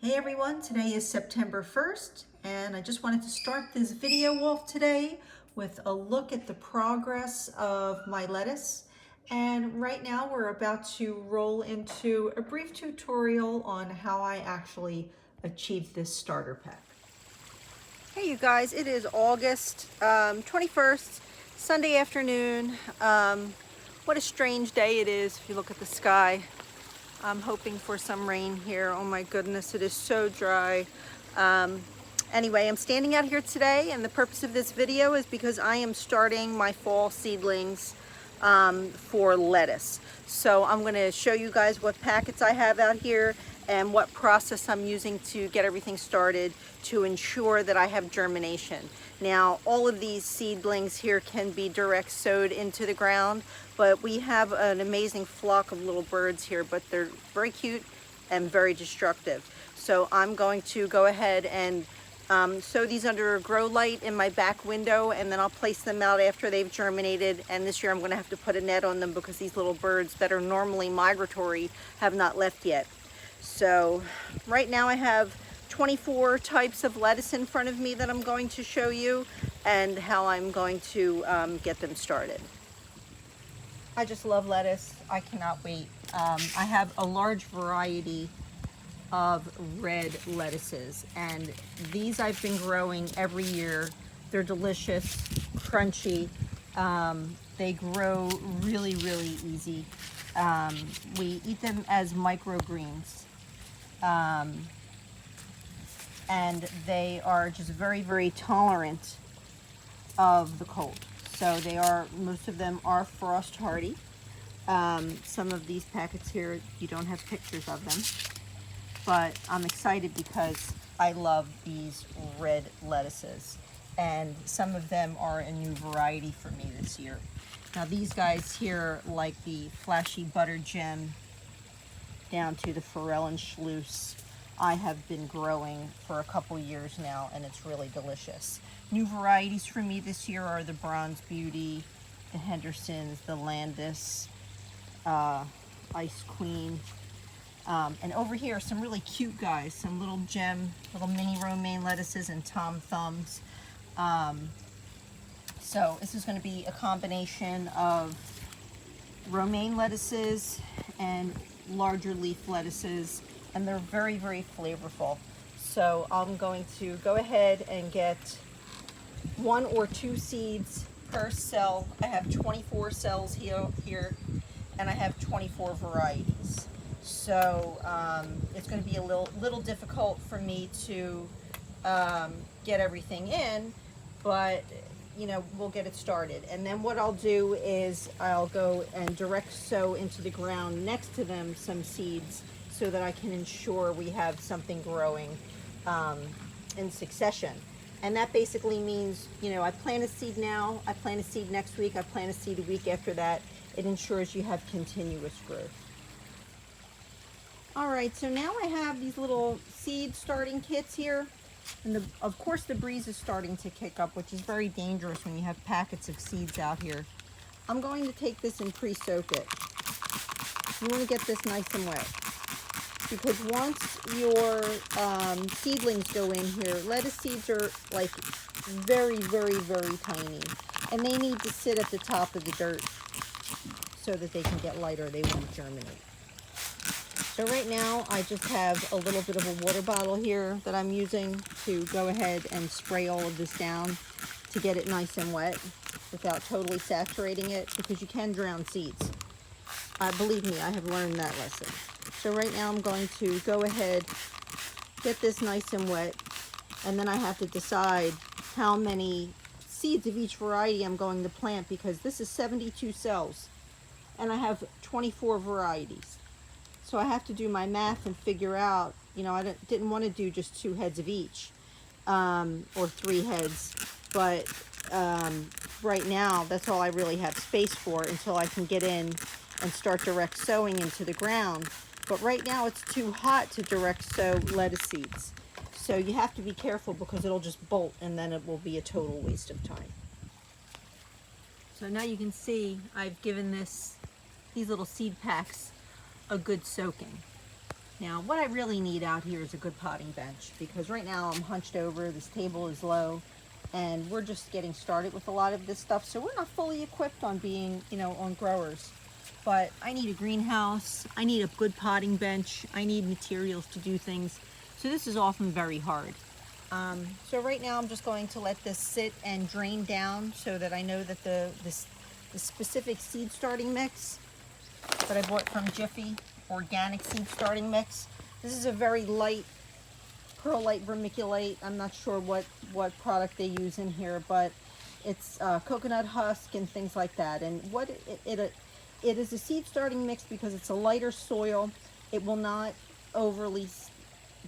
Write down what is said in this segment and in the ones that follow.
Hey everyone, today is September 1st and I just wanted to start this video off today with a look at the progress of my lettuce. And right now we're about to roll into a brief tutorial on how I actually achieved this starter pack. Hey you guys, it is August 21st, Sunday afternoon. What a strange day it is if you look at the sky. I'm hoping for some rain here. Oh my goodness, it is so dry. Anyway, I'm standing out here today, and the purpose of this video is because I am starting my fall seedlings for lettuce. So I'm going to show you guys what packets I have out here and what process I'm using to get everything started to ensure that I have germination. Now, all of these seedlings here can be direct sowed into the ground, but we have an amazing flock of little birds here, but they're very cute and very destructive. So I'm going to go ahead and sow these under a grow light in my back window, and then I'll place them out after they've germinated. And this year I'm going to have to put a net on them because these little birds that are normally migratory have not left yet. So right now I have 24 types of lettuce in front of me that I'm going to show you and how I'm going to get them started. I just love lettuce. I cannot wait. I have a large variety of red lettuces, and these I've been growing every year. They're delicious, crunchy. They grow really, really easy. We eat them as microgreens. And they are just very, very tolerant of the cold. So they are, most of them are frost hardy. Some of these packets here, you don't have pictures of them, but I'm excited because I love these red lettuces, and some of them are a new variety for me this year. Now these guys here, like the flashy butter gem down to the Forel and Schluss, I have been growing for a couple years now, and it's really delicious. New varieties for me this year are the Bronze Beauty, the Hendersons, the Landis, Ice Queen, and over here some really cute guys, some little little mini romaine lettuces and Tom Thumbs. So this is going to be a combination of romaine lettuces and larger leaf lettuces, and they're very, very flavorful. So I'm going to go ahead and get 1 or 2 seeds per cell. I have 24 cells here, and I have 24 varieties. So it's going to be a little difficult for me to get everything in, but you know, we'll get it started. And then what I'll do is I'll go and direct sow into the ground next to them some seeds so that I can ensure we have something growing in succession. And that basically means, you know, I plant a seed now, I plant a seed next week, I plant a seed a week after that. It ensures you have continuous growth. All right, so now I have these little seed starting kits here. And of course the breeze is starting to kick up, which is very dangerous when you have packets of seeds out here. I'm going to take this and pre-soak it. You want to get this nice and wet, because once your seedlings go in here, lettuce seeds are like very, very, very tiny, and they need to sit at the top of the dirt so that they can get lighter. They won't germinate. So right now I just have a little bit of a water bottle here that I'm using to go ahead and spray all of this down to get it nice and wet without totally saturating it, because you can drown seeds. Believe me, I have learned that lesson. So right now I'm going to go ahead, get this nice and wet, and then I have to decide how many seeds of each variety I'm going to plant, because this is 72 cells and I have 24 varieties. So I have to do my math and figure out, you know, I didn't want to do just 2 heads of each, or 3 heads, but right now that's all I really have space for until I can get in and start direct sowing into the ground. But right now it's too hot to direct sow lettuce seeds. So you have to be careful, because it'll just bolt and then it will be a total waste of time. So now you can see I've given these little seed packs a good soaking. Now, what I really need out here is a good potting bench, because right now I'm hunched over, this table is low, and we're just getting started with a lot of this stuff, so we're not fully equipped on being, on growers. But I need a greenhouse, I need a good potting bench, I need materials to do things, so this is often very hard. So right now I'm just going to let this sit and drain down so that I know that the specific seed starting mix that I bought from Jiffy, organic seed starting mix. This is a very light, perlite vermiculite. I'm not sure what product they use in here, but it's coconut husk and things like that. And what it is a seed starting mix because it's a lighter soil. It will not overly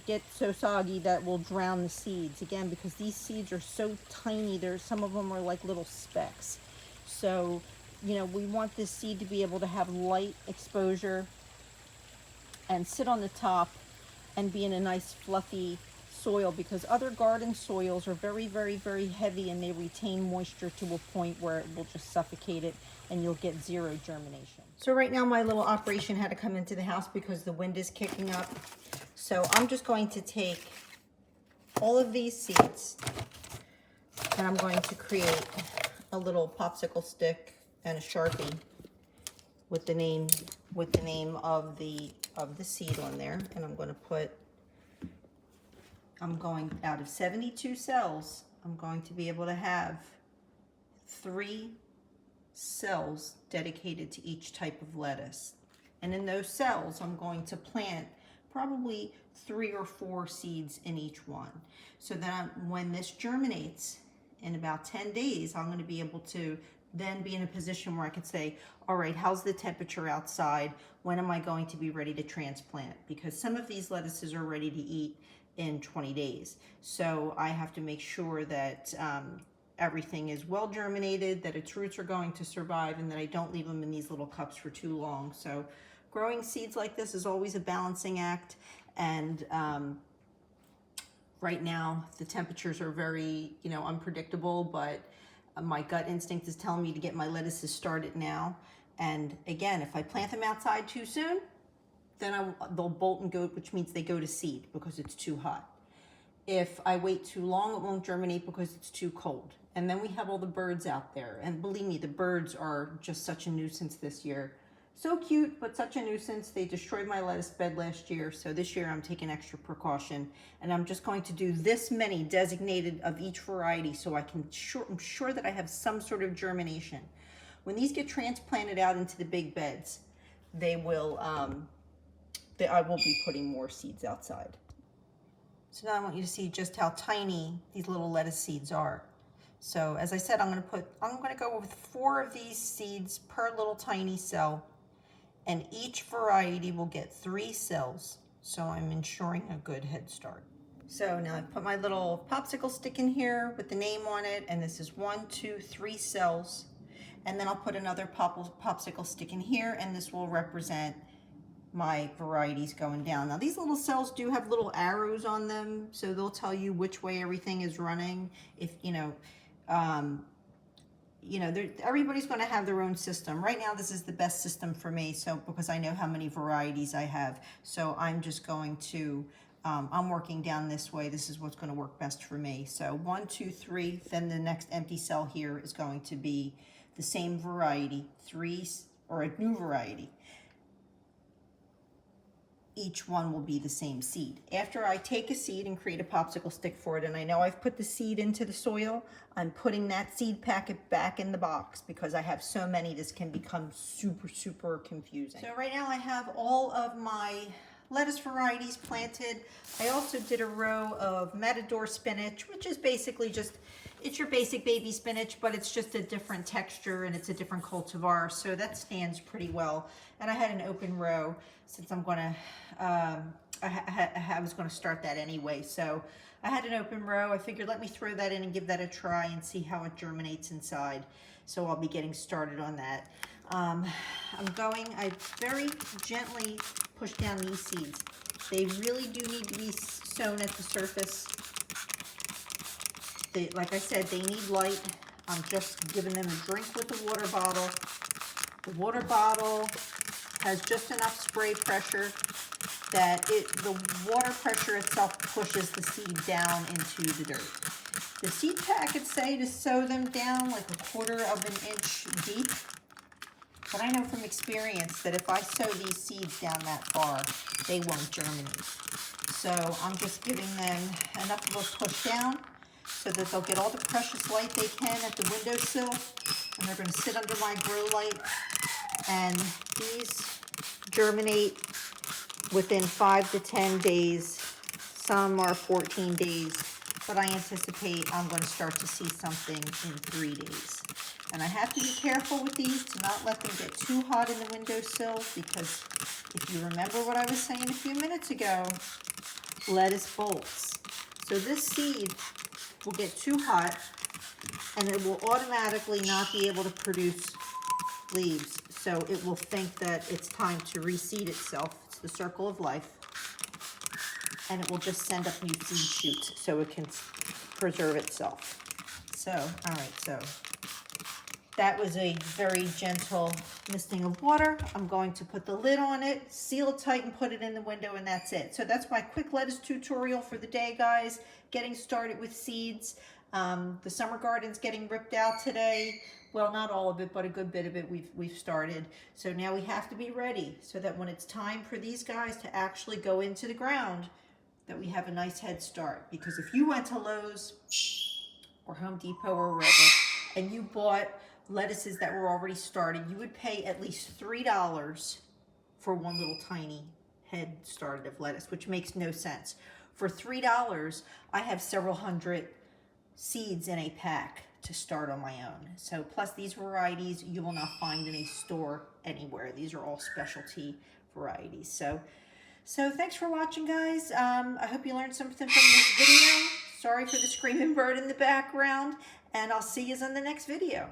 get so soggy that will drown the seeds. Again, because these seeds are so tiny, some of them are like little specks. So, we want this seed to be able to have light exposure and sit on the top and be in a nice fluffy soil, because other garden soils are very, very, very heavy and they retain moisture to a point where it will just suffocate it and you'll get zero germination. So right now my little operation had to come into the house because the wind is kicking up. So I'm just going to take all of these seeds and I'm going to create a little popsicle stick and a Sharpie with the name of the seed on there, and I'm going out of 72 cells, I'm going to be able to have 3 cells dedicated to each type of lettuce. And in those cells, I'm going to plant probably 3 or 4 seeds in each one. So that when this germinates in about 10 days, I'm going to be able to then be in a position where I could say, all right, how's the temperature outside? When am I going to be ready to transplant? Because some of these lettuces are ready to eat in 20 days. So I have to make sure that everything is well germinated, that its roots are going to survive, and that I don't leave them in these little cups for too long. So growing seeds like this is always a balancing act. And right now the temperatures are very, unpredictable, but my gut instinct is telling me to get my lettuces started now. And again, if I plant them outside too soon, then they'll bolt and go, which means they go to seed because it's too hot. If I wait too long, it won't germinate because it's too cold. And then we have all the birds out there. And believe me, the birds are just such a nuisance this year. So cute, but such a nuisance. They destroyed my lettuce bed last year. So this year I'm taking extra precaution. And I'm just going to do this many designated of each variety so I'm sure that I have some sort of germination. When these get transplanted out into the big beds, I will be putting more seeds outside. So now I want you to see just how tiny these little lettuce seeds are. So as I said, I'm going to go with 4 of these seeds per little tiny cell, and each variety will get 3 cells. So I'm ensuring a good head start. So now I've put my little popsicle stick in here with the name on it, and this is 1, 2, 3 cells. And then I'll put another popsicle stick in here, and this will represent my varieties going down. Now these little cells do have little arrows on them, so they'll tell you which way everything is running. If everybody's going to have their own system. Right now this is the best system for me, so because I know how many varieties I have. So I'm just going to I'm working down this way. This is what's going to work best for me. So 1, 2, 3, then the next empty cell here is going to be the same variety, 3, or a new variety. Each one will be the same seed. After I take a seed and create a popsicle stick for it, and I know I've put the seed into the soil, I'm putting that seed packet back in the box because I have so many, this can become super, super confusing. So right now I have all of my lettuce varieties planted. I also did a row of matador spinach, which is basically just, it's your basic baby spinach, but it's just a different texture and it's a different cultivar, so that stands pretty well. And I had an open row since I'm going to, I was going to start that anyway, so I had an open row. I figured let me throw that in and give that a try and see how it germinates inside. So I'll be getting started on that. I very gently push down these seeds. They really do need to be sown at the surface. Like I said, they need light. I'm just giving them a drink with the water bottle. The water bottle has just enough spray pressure that the water pressure itself pushes the seed down into the dirt. The seed packets say to sow them down like 1/4 of an inch deep. But I know from experience that if I sow these seeds down that far, they won't germinate. So I'm just giving them enough of a push down so that they'll get all the precious light they can at the windowsill. And they're going to sit under my grow light. And these germinate within 5 to 10 days. Some are 14 days. But I anticipate I'm going to start to see something in 3 days. And I have to be careful with these to not let them get too hot in the windowsill, because if you remember what I was saying a few minutes ago, lettuce bolts. So this seed will get too hot and it will automatically not be able to produce leaves. So it will think that it's time to reseed itself. It's the circle of life. And it will just send up new seed shoots so it can preserve itself. So, all right, so that was a very gentle misting of water. I'm going to put the lid on it, seal it tight, and put it in the window, and that's it. So that's my quick lettuce tutorial for the day, guys. Getting started with seeds. The summer garden's getting ripped out today. Well, not all of it, but a good bit of it we've started. So now we have to be ready so that when it's time for these guys to actually go into the ground, that we have a nice head start. Because if you went to Lowe's or Home Depot or wherever, and you bought lettuces that were already started, you would pay at least $3 for one little tiny head started of lettuce, which makes no sense. For $3, I have several hundred seeds in a pack to start on my own. So plus these varieties you will not find in a store anywhere. These are all specialty varieties. So thanks for watching, guys. I hope you learned something from this video. Sorry for the screaming bird in the background, and I'll see you in the next video.